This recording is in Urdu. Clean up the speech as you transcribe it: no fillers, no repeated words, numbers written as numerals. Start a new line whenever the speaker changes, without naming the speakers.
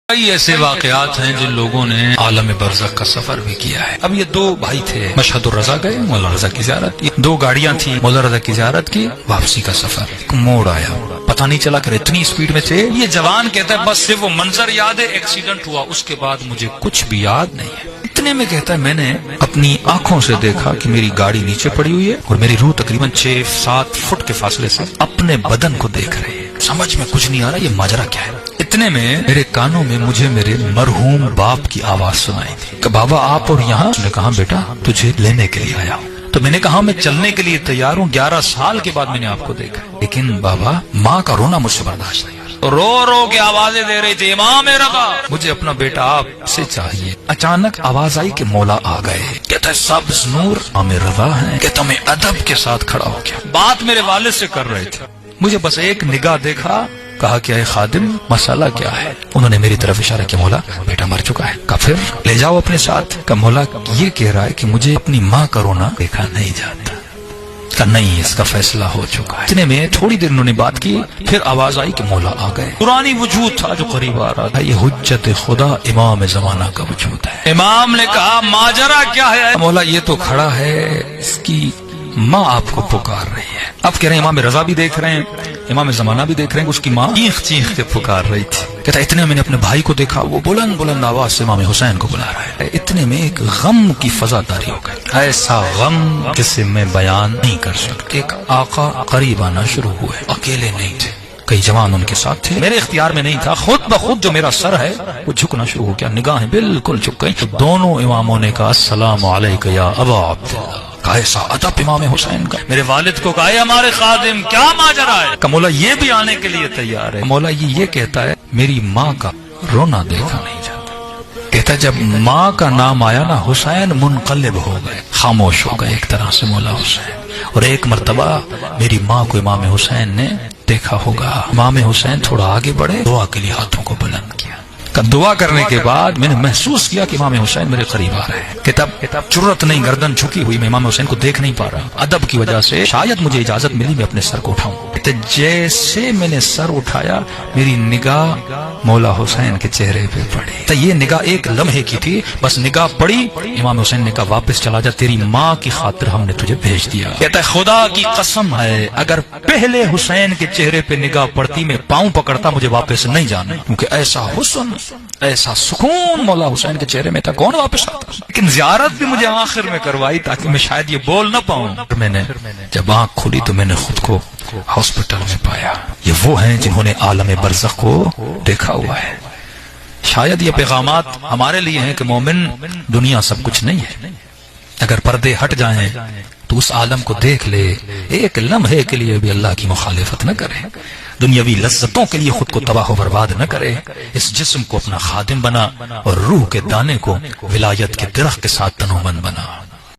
کئی ایسے واقعات ہیں جن لوگوں نے عالم برزخ کا سفر بھی کیا ہے۔ اب یہ دو بھائی تھے، مشہد الرضا گئے مولا رضا کی زیارت، یہ دو گاڑیاں تھیں، مولا رضا کی زیارت کی، واپسی کا سفر، ایک موڑ آیا، پتہ نہیں چلا کہ اتنی سپیڈ میں تھے۔ یہ جوان کہتا ہے بس صرف وہ منظر یاد ہے، ایکسیڈنٹ ہوا، اس کے بعد مجھے کچھ بھی یاد نہیں ہے۔ اتنے میں کہتا ہے میں نے اپنی آنکھوں سے دیکھا کہ میری گاڑی نیچے پڑی ہوئی ہے اور میری روح تقریباً 6-7 فٹ کے فاصلے سے اپنے بدن کو دیکھ رہی ہے۔ سمجھ میں کچھ نہیں آ رہا یہ ماجرا کیا ہے۔ اتنے میں میرے کانوں میں مجھے میرے مرحوم باپ کی آواز سنائی تھی کہ بابا آپ اور یہاں؟ اس نے کہا بیٹا تجھے لینے کے لیے آیا ہوں۔ تو میں نے کہا میں چلنے کے لیے تیار ہوں، 11 سال کے بعد میں نے آپ کو دیکھا، لیکن بابا ماں کا رونا مجھ سے برداشت نہیں۔ رو رو کے آوازیں دے رہی تھی امام رضا مجھے اپنا بیٹا آپ سے چاہیے۔ اچانک آواز آئی کہ مولا آ گئے، کہتا ہے سبز نور امام رضا ہیں، کہتا میں ادب کے ساتھ کھڑا ہو گیا، بات میرے والد سے کر رہے تھے، مجھے بس ایک نگاہ دیکھا، کہا کہ اے خادم مسئلہ کیا ہے؟ انہوں نے میری طرف اشارہ کیا، مولا بیٹا مر چکا ہے۔ کہا پھر لے جاؤ اپنے ساتھ۔ کہا مولا یہ کہہ رہا ہے کہ مجھے اپنی ماں کا رونا دیکھا نہیں جاتا۔ کہا نہیں اس کا فیصلہ ہو چکا ہے۔ اتنے میں تھوڑی دیر انہوں نے بات کی، پھر آواز آئی کہ مولا آ گئے۔ پرانی وجود تھا جو قریب آ رہا تھا، یہ حجت خدا امام زمانہ کا وجود ہے۔ امام نے کہا ماجرا کیا ہے؟ مولا یہ تو کھڑا ہے، اس کی ماں آپ کو پکار رہی ہے۔ اب کہہ رہے ہیں امام رضا بھی دیکھ رہے ہیں، امام زمانہ بھی دیکھ رہے ہیں، اس کی ماں چیخ چیخ کے پکار رہی تھی۔ کہتا اتنے میں نے اپنے بھائی کو دیکھا، وہ بلند بلند آواز سے امام حسین کو بلا رہا ہے۔ اتنے میں ایک غم کی فضا طاری ہو گئی، ایسا غم جسے میں بیان نہیں کر سکتا۔ ایک آقا قریب آنا شروع ہوئے، اکیلے نہیں تھے، کئی جوان ان کے ساتھ تھے، میرے اختیار میں نہیں تھا، خود بخود جو میرا سر ہے وہ جھکنا شروع ہو گیا، نگاہیں بالکل جھک گئی۔ دونوں اماموں نے کہا السلام علیک یا ابا عبداللہ۔ ایسا ادب امام حسین کا۔ میرے والد کو کہا ہمارے خادم کیا ماجرا ہے؟ کہ مولا یہ بھی آنے کے لیے تیار ہے۔ مولا یہ کہتا ہے میری ماں کا رونا دیکھا نہیں جاتا۔ کہتا ہے جب ماں کا نام آیا نا حسین منقلب ہو گئے، خاموش ہو گئے ایک طرح سے مولا حسین۔ اور ایک مرتبہ میری ماں کو امام حسین نے دیکھا ہوگا، امام حسین تھوڑا آگے بڑھے، دعا کے لیے ہاتھوں کو بلند کیا۔ دعا کرنے کے بعد میں نے محسوس کیا کہ امام حسین میرے قریب آ رہے ہیں۔ کتاب جرت نہیں، گردن جھکی ہوئی، میں امام حسین کو دیکھ نہیں پا رہا، ادب کی وجہ سے شاید مجھے اجازت ملی میں اپنے سر کو اٹھاؤں۔ جیسے میں نے سر اٹھایا میری نگاہ مولا حسین کے چہرے پہ پڑی، تو یہ نگاہ ایک لمحے کی تھی، بس نگاہ پڑی، امام حسین نے کہا واپس چلا جا، تیری ماں کی خاطر ہم نے تجھے بھیج دیا۔ کہتا ہے خدا کی قسم ہے اگر پہلے حسین کے چہرے پہ نگاہ پڑتی میں پاؤں پکڑتا، مجھے واپس نہیں جانا، کیونکہ ایسا حسن ایسا سکون مولا حسین کے چہرے میں تھا، کون واپس آتا؟ لیکن زیارت بھی مجھے آخر میں کروائی تاکہ میں شاید یہ بول نہ پاؤں۔ میں نے جب آنکھ کھلی تو میں نے خود کو ہاسپٹل میں پایا۔ یہ وہ ہیں جنہوں نے عالم برزخ کو دیکھا ہوا ہے۔ شاید یہ پیغامات ہمارے لیے ہیں کہ مومن دنیا سب کچھ نہیں ہے، اگر پردے ہٹ جائیں تو اس عالم کو دیکھ لے، ایک لمحے کے لیے بھی اللہ کی مخالفت نہ کرے، دنیاوی لذتوں کے لیے خود کو تباہ و برباد نہ کرے، اس جسم کو اپنا خادم بنا اور روح کے دانے کو ولایت کے درخت کے ساتھ تنومند بنا۔